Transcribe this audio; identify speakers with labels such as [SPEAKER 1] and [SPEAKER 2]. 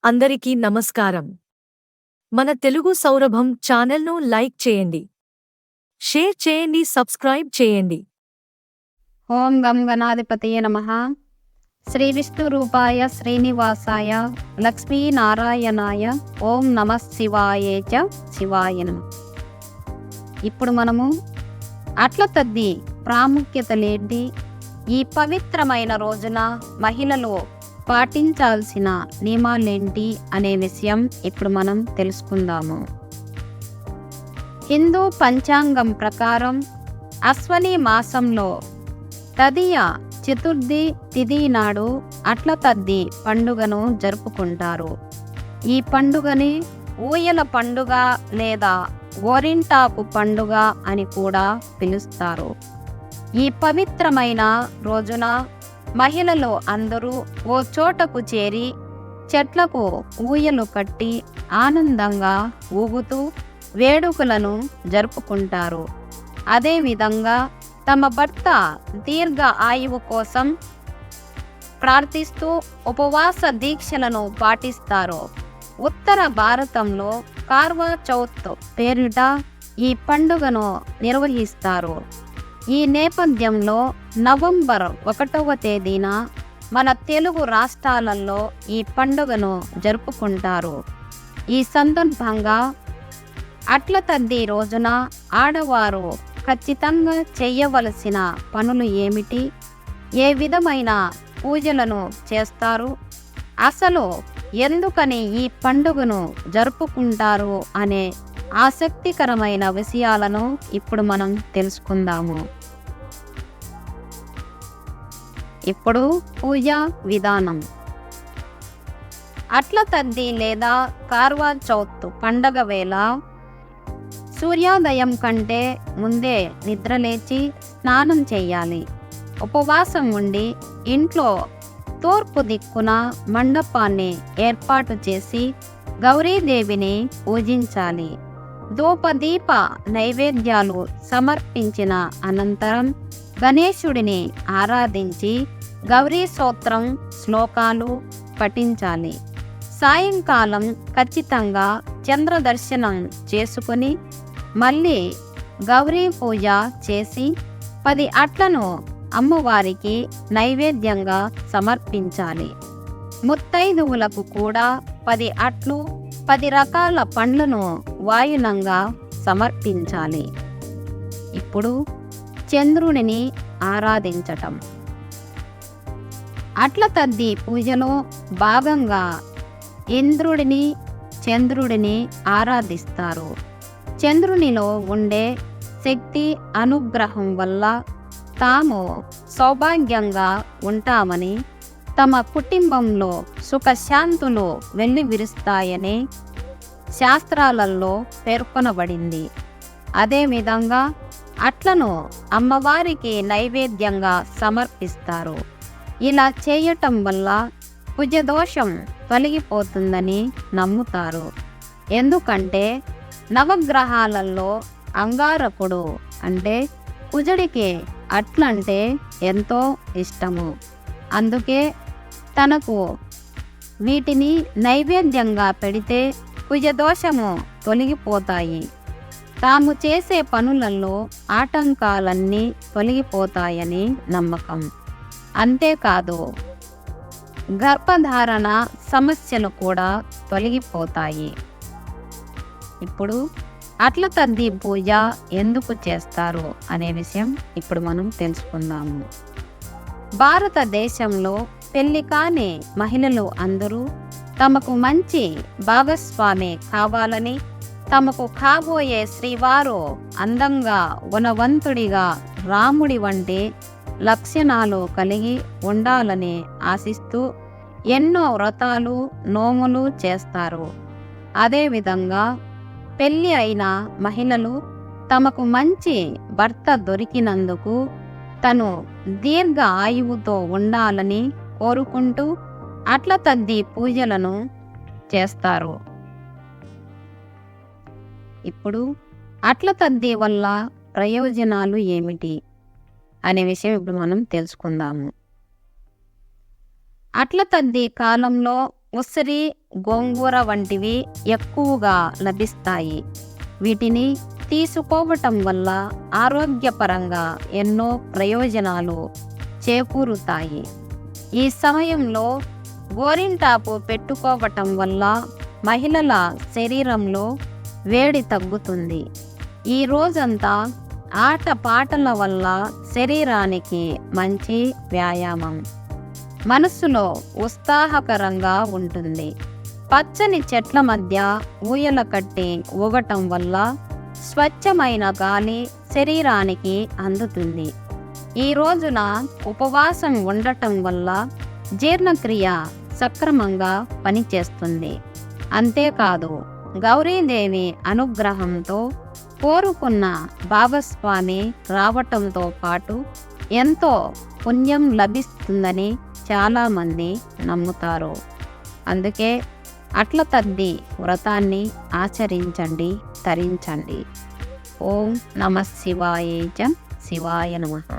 [SPEAKER 1] అందరికీ నమస్కారం. మన తెలుగు సౌరభం ఛానల్ను లైక్ చేయండి, షేర్ చేయండి, సబ్స్క్రైబ్ చేయండి.
[SPEAKER 2] ఓం గం గణాధిపతయే నమః. శ్రీ విష్ణు రూపాయ శ్రీనివాసాయ లక్ష్మీనారాయణాయ ఓం నమః శివాయే చ శివాయ నమః. ఇప్పుడు మనము అట్ల తద్ది ప్రాముఖ్యతలేంటి, ఈ పవిత్రమైన రోజున మహిళలు పాటించాల్సిన నియమాలేంటి అనే విషయం ఇప్పుడు మనం తెలుసుకుందాము. హిందూ పంచాంగం ప్రకారం అశ్వని మాసంలో తదియ చతుర్థి తిథి నాడు అట్ల తద్ది పండుగను జరుపుకుంటారు. ఈ పండుగని ఊయల పండుగ లేదా గోరింటాకు పండుగ అని కూడా పిలుస్తారు. ఈ పవిత్రమైన రోజున మహిళలు అందరూ ఓ చోటకు చేరి చెట్లకు ఊయలు కట్టి ఆనందంగా ఊగుతూ వేడుకలను జరుపుకుంటారు. అదేవిధంగా తమ భర్త దీర్ఘ ఆయువు కోసం ప్రార్థిస్తూ ఉపవాస దీక్షలను పాటిస్తారు. ఉత్తర భారతంలో కార్వా చౌత్ పేరిట ఈ పండుగను నిర్వహిస్తారు. ఈ నేపథ్యంలో నవంబర్ 1వ తేదీన మన తెలుగు రాష్ట్రాలలో ఈ పండుగను జరుపుకుంటారు. ఈ సందర్భంగా అట్ల తద్ది రోజున ఆడవారు ఖచ్చితంగా చేయవలసిన పనులు ఏమిటి, ఏ విధమైన పూజలను చేస్తారు, అసలు ఎందుకని ఈ పండుగను జరుపుకుంటారు అనే ఆసక్తికరమైన విషయాలను ఇప్పుడు మనం తెలుసుకుందాము. ఇప్పుడు పూజా విధానం. అట్ల తద్ది లేదా కార్వా చౌత్ పండగ వేళ సూర్యోదయం కంటే ముందే నిద్రలేచి స్నానం చేయాలి. ఉపవాసం ఉండి ఇంట్లో తూర్పు దిక్కున మండపాన్ని ఏర్పాటు చేసి గౌరీదేవిని పూజించాలి. ధూపదీప నైవేద్యాలు సమర్పించిన అనంతరం గణేశుడిని ఆరాధించి గౌరీ స్తోత్రం శ్లోకాలు పఠించాలి. సాయంకాలం ఖచ్చితంగా చంద్రదర్శనం చేసుకుని మళ్ళీ గౌరీ పూజ చేసి 10 అట్లను అమ్మవారికి నైవేద్యంగా సమర్పించాలి. ముత్తైదువులకు కూడా 10 అట్లు 10 రకాల పండ్లను వాయునంగా సమర్పించాలి. ఇప్పుడు చంద్రుడిని ఆరాధించటం. అట్ల తద్ది పూజలో భాగంగా ఇంద్రుడిని చంద్రుడిని ఆరాధిస్తారు. చంద్రునిలో ఉండే శక్తి అనుగ్రహం వల్ల తాము సౌభాగ్యంగా ఉంటామని, తమ కుటుంబంలో సుఖశాంతులు వెల్లివిరుస్తాయని శాస్త్రాలలో పేర్కొనబడింది. అదేవిధంగా అట్లను అమ్మవారికి నైవేద్యంగా సమర్పిస్తారు. ఇలా చేయటం వల్ల కుజదోషం తొలగిపోతుందని నమ్ముతారు. ఎందుకంటే నవగ్రహాలలో అంగారకుడు అంటే కుజుడికి అట్లంటే ఎంతో ఇష్టము. అందుకే తనకు వీటిని నైవేద్యంగా పెడితే కుజదోషము తొలగిపోతాయి, తాము చేసే పనులలో ఆటంకాలన్నీ తొలగిపోతాయని నమ్మకం. అంతేకాదు గర్భధారణ సమస్యలు కూడా తొలగిపోతాయి. ఇప్పుడు అట్ల తద్ది పూజ ఎందుకు చేస్తారు అనే విషయం ఇప్పుడు మనం తెలుసుకుందాము. భారతదేశంలో పెళ్లి కాని మహిళలు అందరూ తమకు మంచి భాగస్వామి కావాలని, తమకు కాబోయే శ్రీవారు అందంగా గుణవంతుడిగా రాముడి వంటి లక్షణాలు కలిగి ఉండాలని ఆశిస్తూ ఎన్నో వ్రతాలు నోములు చేస్తారు. అదేవిధంగా పెళ్లి అయిన మహిళలు తమకు మంచి భర్త దొరికినందుకు తను దీర్ఘ ఆయువుతో ఉండాలని కోరుకుంటూ అట్ల తద్ది పూజలను చేస్తారు. ఇప్పుడు అట్ల తద్ది వల్ల ప్రయోజనాలు ఏమిటి అనే విషయం ఇప్పుడు మనం తెలుసుకుందాము. అట్ల తద్ది కాలంలో ఉసిరి, గోంగూర వంటివి ఎక్కువగా లభిస్తాయి. వీటిని తీసుకోవటం వల్ల ఆరోగ్యపరంగా ఎన్నో ప్రయోజనాలు చేకూరుతాయి. ఈ సమయంలో గోరింటాకు పెట్టుకోవటం వల్ల మహిళల శరీరంలో వేడి తగ్గుతుంది. ఈ రోజంతా ఆటపాటల వల్ల శరీరానికి మంచి వ్యాయామం, మనస్సులో ఉత్సాహకరంగా ఉంటుంది. పచ్చని చెట్ల మధ్య ఊయల కట్టి ఊగటం వల్ల స్వచ్ఛమైన గాలి శరీరానికి అందుతుంది. ఈ రోజున ఉపవాసం ఉండటం వల్ల జీర్ణక్రియ సక్రమంగా పనిచేస్తుంది. అంతేకాదు, గౌరీదేవి అనుగ్రహంతో కోరుకున్న భాగస్వామి రావటంతో పాటు ఎంతో పుణ్యం లభిస్తుందని చాలామంది నమ్ముతారు. అందుకే అట్ల తద్ది వ్రతాన్ని ఆచరించండి, తరించండి. ఓం నమః శివాయ. శివాయ నమః.